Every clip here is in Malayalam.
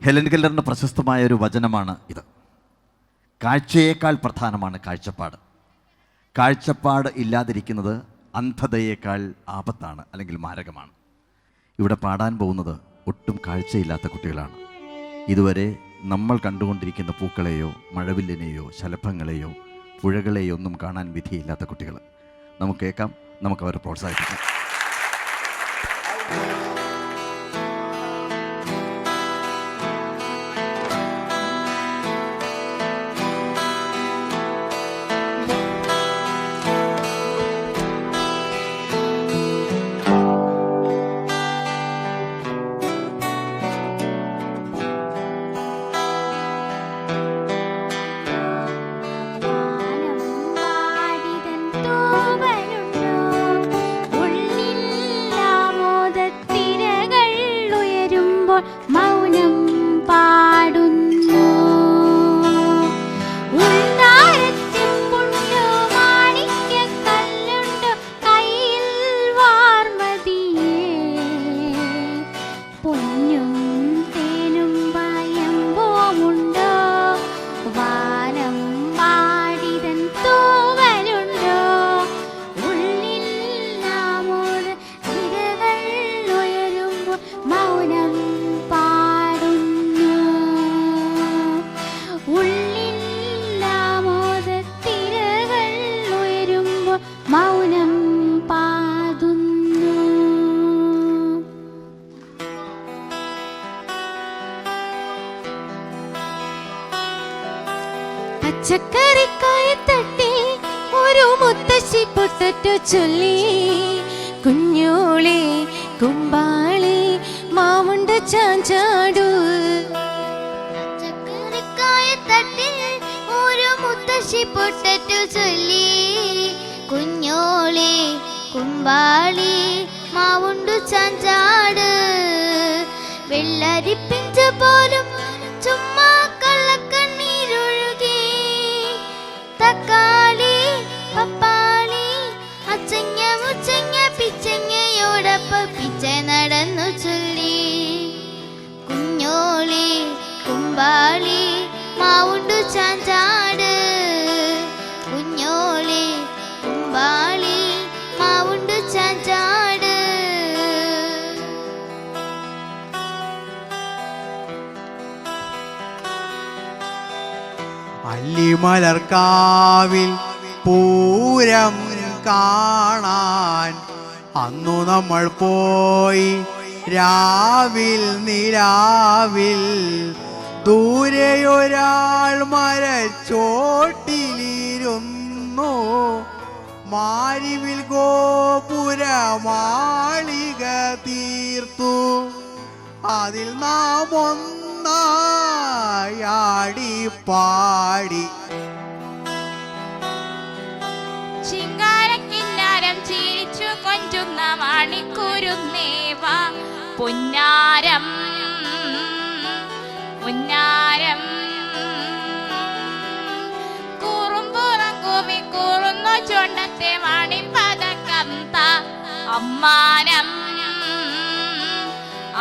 ഹെലൻ കെല്ലറിൻ്റെ പ്രശസ്തമായ ഒരു വചനമാണ് ഇത്. കാഴ്ചയേക്കാൾ പ്രധാനമാണ് കാഴ്ചപ്പാട്. കാഴ്ചപ്പാട് ഇല്ലാതിരിക്കുന്നത് അന്ധതയേക്കാൾ ആപത്താണ്, അല്ലെങ്കിൽ മാരകമാണ്. ഇവിടെ പാടാൻ പോകുന്നത് ഒട്ടും കാഴ്ചയില്ലാത്ത കുട്ടികളാണ്. ഇതുവരെ നമ്മൾ കണ്ടുകൊണ്ടിരിക്കുന്ന പൂക്കളെയോ മഴവില്ലിനെയോ ശലഭങ്ങളെയോ പുഴകളെയോ ഒന്നും കാണാൻ വിധിയില്ലാത്ത കുട്ടികൾ. നമുക്ക് കേൾക്കാം, നമുക്ക് അവരെ പ്രോത്സാഹിപ്പിക്കാം. മൗനം പാടുന്നു ഉൾനാരത്തിപ്പുണ്ടോ മാണിക്യക്കല്ലുണ്ടോ കയ്യിൽ വാർമതിയേ പൊന്നും തേനും ഭയമ്പോമുണ്ടോ വാനം പാടിതൻ തൂവലുണ്ടോ ഉള്ളിൽ നാമോട് തിരകൾ ഉയരുമ്പോൾ മൗനം മൗനം പാടുന്നു. പച്ചക്കറിക്കായി തട്ടി ഒരു മുത്തശ്ശി പൊട്ടറ്റോ ചൊല്ലി കുഞ്ഞോളെ കുമ്പാളി മാമുണ്ട ചാഞ്ചാടു. പച്ചക്കറിക്കായി തട്ടി ഒരു മുത്തശ്ശി പൊട്ടറ്റോ ചൊല്ലി കുഞ്ഞോളെ കുമ്പാളി മാവുണ്ടു ചാഞ്ചാട്. വെള്ളരിപ്പിഞ്ച പോലും ചുമ്മാ കള്ളക്കണ്ണീരൊഴുകി. തക്കാളി പപ്പാളി അച്ചങ്ങ മുച്ചങ്ങ പിച്ചങ്ങയോടൊപ്പം പിച്ച നടന്നു ചൊല്ലി കുഞ്ഞോളെ കുമ്പാളി മാവുണ്ടു ചാഞ്ചാട്. കുഞ്ഞോളെ കുമ്പാളി മാവുണ്ടു ചാഞ്ചാട്. അല്ലിമലർക്കാവിൽ പൂരം കാണാൻ അന്നു നമ്മൾ പോയി. രാവിൽ നിലാവിൽ ദൂരെയൊരാൾ മരച്ചോട്ടിലിരുന്നു. മാരിവിൽ ഗോപുരമാളിക തീർത്തു. അതിൽ നാം ഒന്നായാടി പാടി. ചിങ്കാരക്കിന്നാരം ചിരിച്ചു കൊഞ്ചുന്ന മണിക്കൂരുന്നേവ പുന്നാരം പുന്നാരം കുറുമ്പുറം കൂവി കൂറുന്നു ചുണ്ടത്തെ മണിപ്പതക്കം താ. അമ്മാനം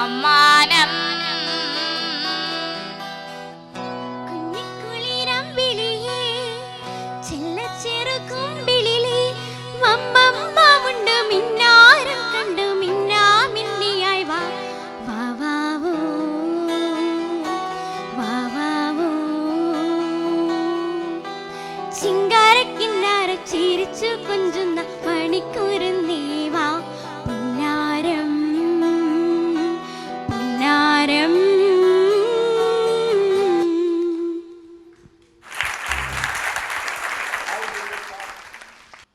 അമ്മാനം കുഞ്ഞിക്കുളിരമ്പിളിയേ ചെല്ലച്ചെറുകുമ്പിളിലേ വമ്പമ്പമുണ്ട് മിന്നാരം കണ്ടു മിന്നാമിന്നിയായി വാ വാവാവോ വാവാവോ. ചിങ്കാരക്കിന്നാര ചിരിച്ചു കൊഞ്ചുന്ന മണിക്കൂരുന്നേവാ പുന്നാരം പുന്നാരം.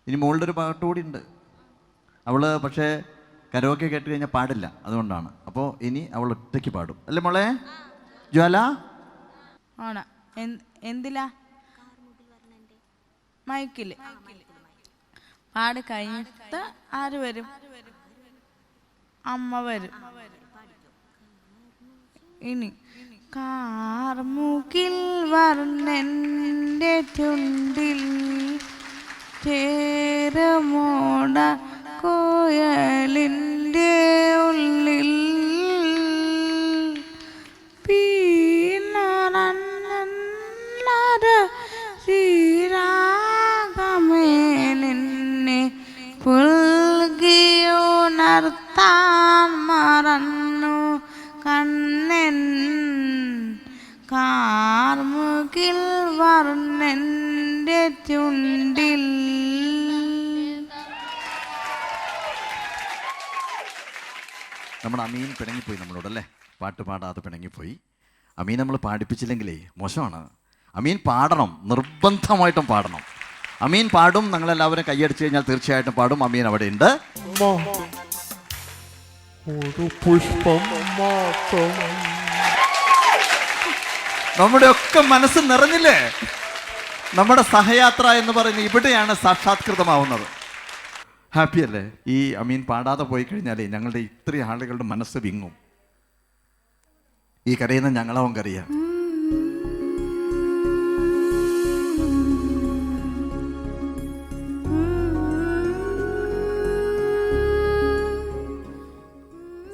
ഇനി മോളുടെ ഒരു പാട്ടുകൂടി ഉണ്ട്. അവള് പക്ഷേ കരോക്കെ കേട്ട് കഴിഞ്ഞാൽ പാടില്ല, അതുകൊണ്ടാണ്. അപ്പോൾ ഇനി അവൾ ഒറ്റയ്ക്ക് പാടും അല്ലേ മോളെ ജ്വാല? ആണ്. എന്തിലാ? മൈക്കില് പാട് കഴിഞ്ഞിട്ട് ആര് വരും? അമ്മ വരും. ഇനി കാർമുകിൽ വർണ്ണന്റെ ചുണ്ടിൽ ചേരമോട കോയലിൻ്റെ പുലർത്താൻ മറന്നു കണ്ണൻ കാർമുകിൽ വർണ്ണന്റെ ചുണ്ടിൽ. നമ്മുടെ അമീൻ പിണങ്ങിപ്പോയി നമ്മളോടല്ലേ, പാട്ട് പാടാതെ പിണങ്ങിപ്പോയി. അമീൻ നമ്മൾ പാടിപ്പിച്ചില്ലെങ്കിലേ മോശമാണ്. അമീൻ പാടണം, നിർബന്ധമായിട്ടും പാടണം. അമീൻ പാടും, ഞങ്ങളെല്ലാവരും കൈയടിച്ചു കഴിഞ്ഞാൽ തീർച്ചയായിട്ടും പാടും. അമീൻ അവിടെ ഉണ്ട്. ഒരു പുഷ്പം മാത്രം. നമ്മുടെ ഒക്കെ മനസ്സ് നിറഞ്ഞില്ലേ? നമ്മുടെ സഹയാത്ര എന്ന് പറയുന്നത് ഇവിടെയാണ് സാക്ഷാത്കൃതമാവുന്നത്. ഹാപ്പി അല്ലേ? ഈ അമീൻ പാടാതെ പോയി കഴിഞ്ഞാലേ ഞങ്ങളുടെ ഇത്രയും ആളുകളുടെ മനസ്സ് വിങ്ങും. ഈ കരയുന്ന ഞങ്ങളാവും കരയാം.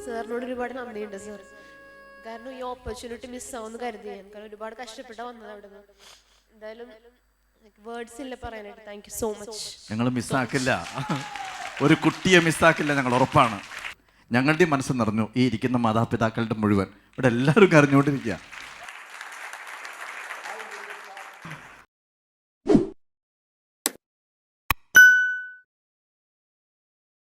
സാറിനോട് ഒരുപാട് നന്ദിയുണ്ട് സാർ. കാരണം ഈ ഓപ്പർച്യൂണിറ്റി മിസ്സാവുമെന്ന് കരുതി ഞാൻ. കാരണം ഒരുപാട് കഷ്ടപ്പെട്ട വന്നത് അവിടെ നിന്ന്. എന്തായാലും വേർഡ്സ് ഇല്ല പറയാനായിട്ട്. Thank you so much. ഞങ്ങൾ മിസ്സാക്കില്ല, ഒരു കുട്ടിയെ മിസ്സാക്കില്ല, ഞങ്ങൾ ഉറപ്പാണ്. ഞങ്ങളുടെ മനസ്സ് നിറഞ്ഞു. ഈ ഇരിക്കുന്ന മാതാപിതാക്കളുടെ മുഴുവൻ ഇവിടെ എല്ലാവരും കരഞ്ഞുകൊണ്ടിരിക്കുക.